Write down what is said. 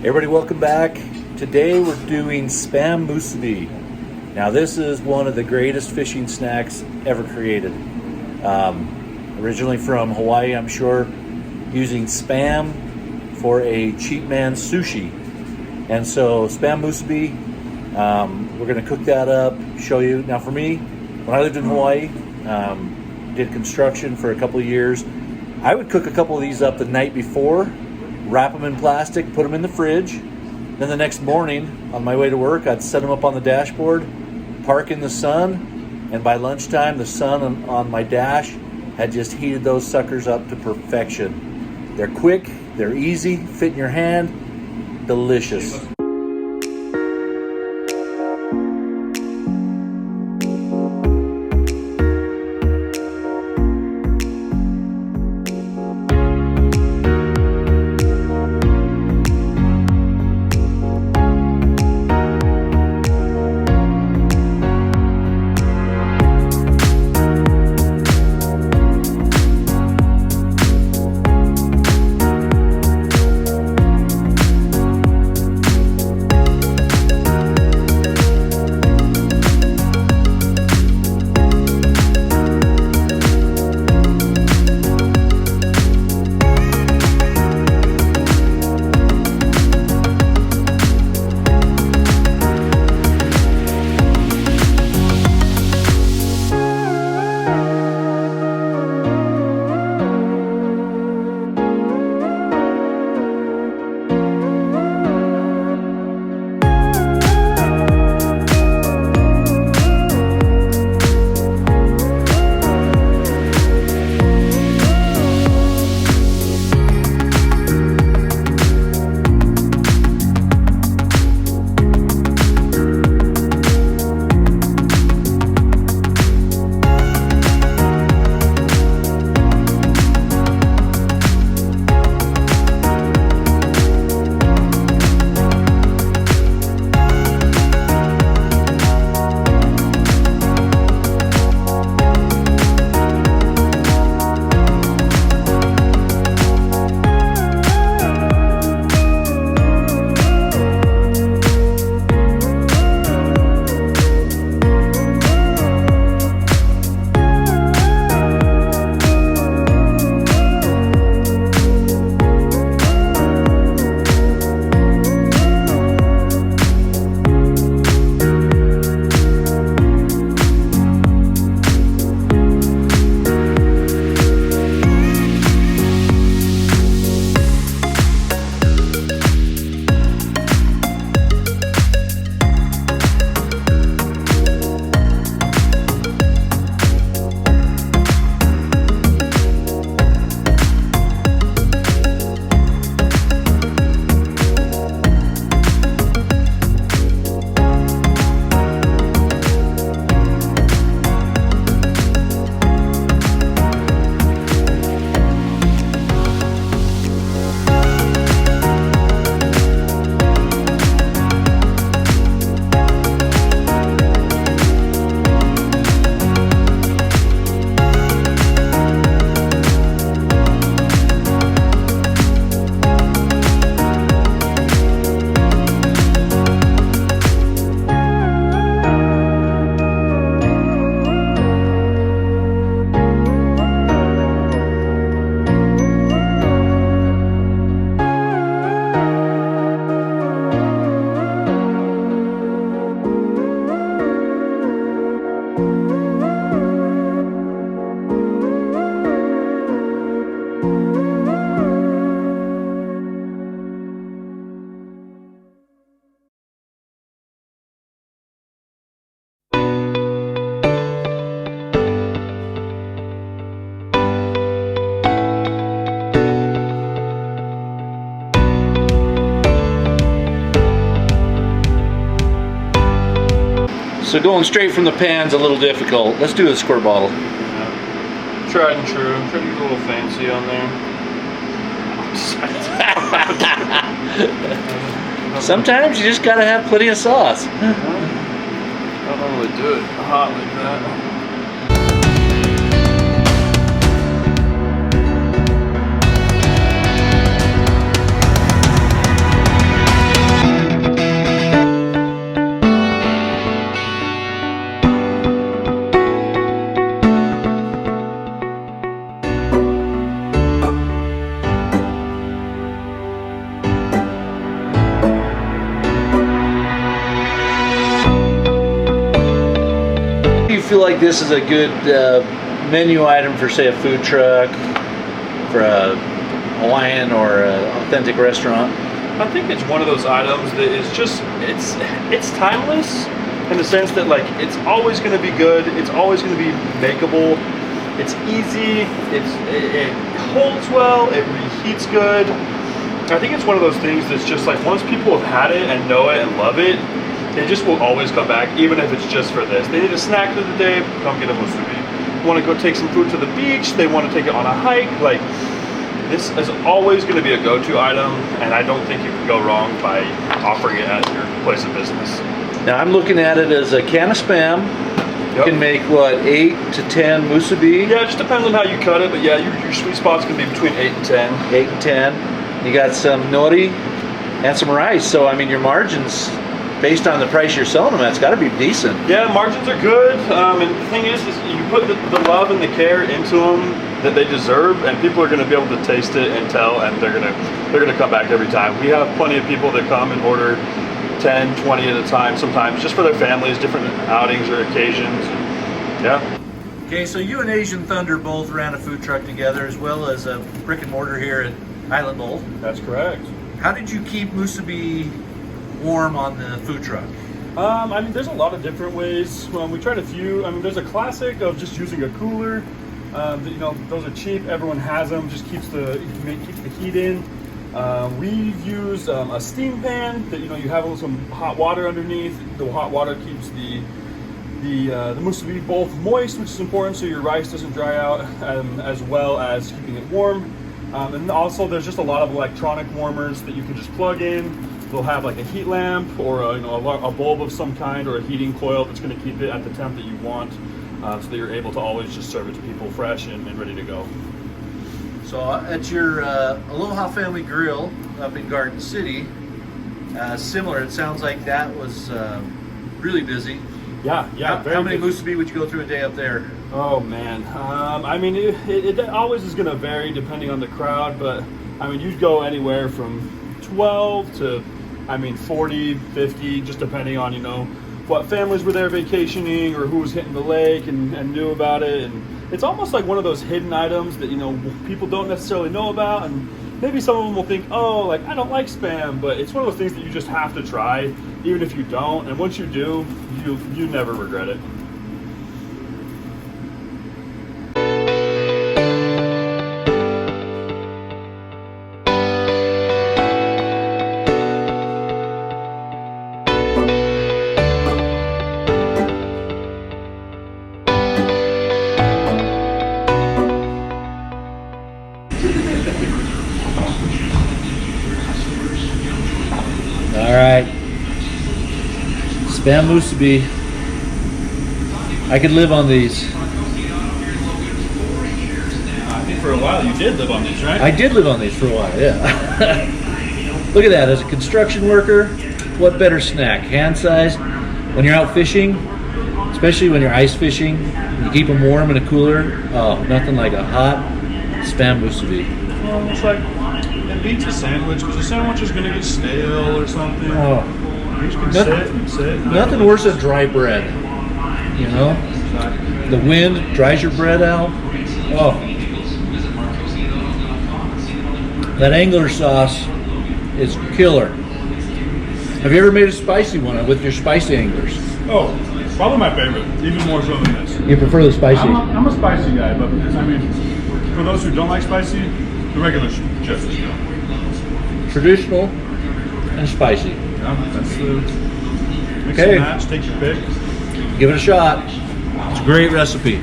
Everybody, welcome back. Today we're doing Spam Musubi. Now this is one of the greatest fishing snacks ever created. Originally from Hawaii, I'm sure, using Spam for a cheap man's sushi. And so Spam Musubi, we're gonna cook that up, show you. Now for me, when I lived in Hawaii, did construction for a couple of years, I would cook a couple of these up the night before, wrap them in plastic, put them in the fridge. Then the next morning, on my way to work, I'd set them up on the dashboard, park in the sun, and by lunchtime, the sun on my dash had just heated those suckers up to perfection. They're quick, they're easy, fit in your hand, delicious. So going straight from the pan's a little difficult. Let's do a squirt bottle. Yeah. Tried and true. Try to get a little fancy on there. Sometimes you just gotta have plenty of sauce. I don't normally do it hot like that. feel like this is a good menu item for, say, a food truck, for a Hawaiian or an authentic restaurant? I think it's one of those items that is just, it's timeless in the sense that like it's always going to be good, it's always going to be makeable, it's easy, it holds well, it reheats good. I think it's one of those things that's just like once people have had it and know it and love it, they just will always come back, even if it's just for this. They need a snack of the day, come get a musubi. Want to go take some food to the beach, they want to take it on a hike, like this is always going to be a go-to item, and I don't think you can go wrong by offering it at your place of business. Now I'm looking at it as a can of Spam. You Yep. can make what, 8 to 10 musubi? Yeah, it just depends on how you cut it, but yeah, your sweet spot's going to be between 8 and 10. 8 and 10. You got some nori and some rice, so I mean your margins, based on the price you're selling them at, it's got to be decent. Yeah, margins are good, and the thing is you put the love and the care into them that they deserve, and people are going to be able to taste it and tell, and they're going to come back every time. We have plenty of people that come and order 10, 20 at a time sometimes, just for their families, different outings or occasions. Yeah. Okay, so you and Asian Thunder both ran a food truck together, as well as a brick and mortar here at Island Bowl. That's correct. How did you keep musubi warm on the food truck? I mean, there's a lot of different ways. We tried a few. I mean, there's a classic of just using a cooler. You know, those are cheap. Everyone has them. Just keeps the heat in. We've used a steam pan that, you know, you have some hot water underneath. The hot water keeps the musubi both moist, which is important, so your rice doesn't dry out, as well as keeping it warm. And also, there's just a lot of electronic warmers that you can just plug in. They'll have like a heat lamp or a bulb of some kind, or a heating coil that's going to keep it at the temp that you want, so that you're able to always just serve it to people fresh and ready to go. So at your Aloha Family Grill up in Garden City, similar, it sounds like that was really busy. Yeah. How many musubi would you go through a day up there? Oh man, I mean it always is going to vary depending on the crowd, but I mean you'd go anywhere from 12 to 40, 50, just depending on, you know, what families were there vacationing or who was hitting the lake and knew about it. And it's almost like one of those hidden items that, you know, people don't necessarily know about, and maybe some of them will think, oh, like I don't like Spam, but it's one of those things that you just have to try, even if you don't, and once you do, you never regret it. All right, Spam Musubi. I could live on these. I think for a while you did live on these, right? I did live on these for a while, yeah. Look at that, as a construction worker, what better snack? Hand size. When you're out fishing, especially when you're ice fishing, you keep them warm in a cooler. Oh, nothing like a hot Spam Musubi. Well, it's like, it beats a sandwich, because a sandwich is going to get stale or something. Oh, You can sit and sit. nothing worse than dry bread. You know, the wind dries your bread out. Oh, that angler sauce is killer. Have you ever made a spicy one with your spicy anglers? Oh, probably my favorite, even more so than this. You prefer the spicy? I'm a spicy guy, but I mean, for those who don't like spicy, the regular just as good. Traditional and spicy. Yeah, that's the mix Okay. and match. Take your pick. Give it a shot. It's a great recipe.